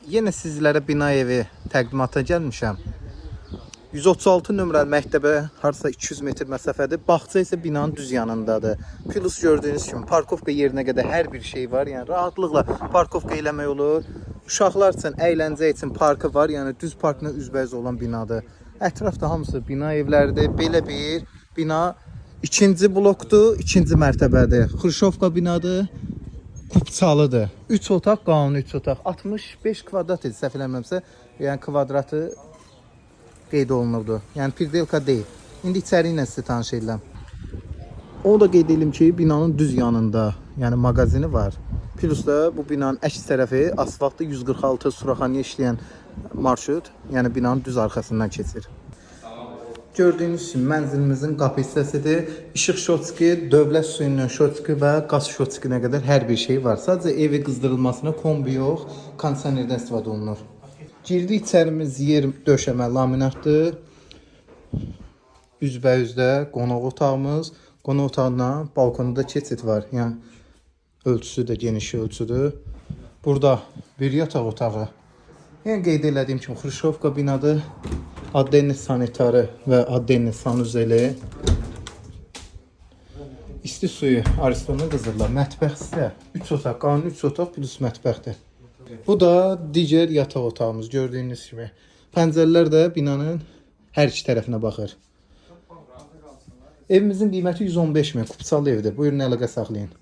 Yenə sizlərə bina evi təqdimata gəlmişəm. 136 nömrəli məktəbə harsa 200 metr məsafədir. Bağça isə binanın düz yanındadır. Plus gördüyünüz kimi parkovka yerinə qədər hər bir şey var. Yəni rahatlıqla parkovka eləmək olur. Uşaqlar üçün, əyləncə üçün parkı var. Yəni düz parkla üzbəüz olan binadır. Ətrafda hamısı bina evləridir. Belə bir bina ikinci blokdur, ikinci mərtəbədir. Xruşovka binadır. Kupçalıdır. 3 otaq, qanuni 3 otaq. 65 kvadrat idi, səhv eləmirəmsə. Yəni kvadratı qeyd olunurdu. Yəni pirdelka deyil. İndi içəri ilə sizə tanış edirəm. Onu da qeyd edim ki, binanın düz yanında, yəni mağazini var. Plus da bu binanın əks tərəfi asfaltda 146 suraxanaya işləyən marşrut, yəni binanın düz arxasından keçir. Gördüyünüz kimi mənzilimizin qapı hissəsidir. İşıq şotski, dövlət suyunun şotski və qaz şotskiyə qədər hər bir şey var. Sadəcə evi qızdırılmasına kombi yox, kondisionerdən istifadə olunur. Girdi içərimiz yer döşəmə laminatdır. Üzbəyüzdə qonaq otağımız. Qonaq otağından balkonda keçid var. Yəni ölçüsü də geniş ölçüdür. Burada bir yataq otağı. Yəni qeyd elədiyim kimi Xruşovka binadır. Addenli sanitarı və addenli sanuzeli. İsti suyu Ariston'dan qızırlar. Mətbəx isə 3 otaq, qanuni 3 otaq plus mətbəxdir. Bu da digər yataq otağımız gördüyünüz kimi. Pəncərələr də binanın hər iki tərəfinə baxır. Evimizin qiyməti 115 min, kupçalı evdir. Buyurun əlaqə saxlayın.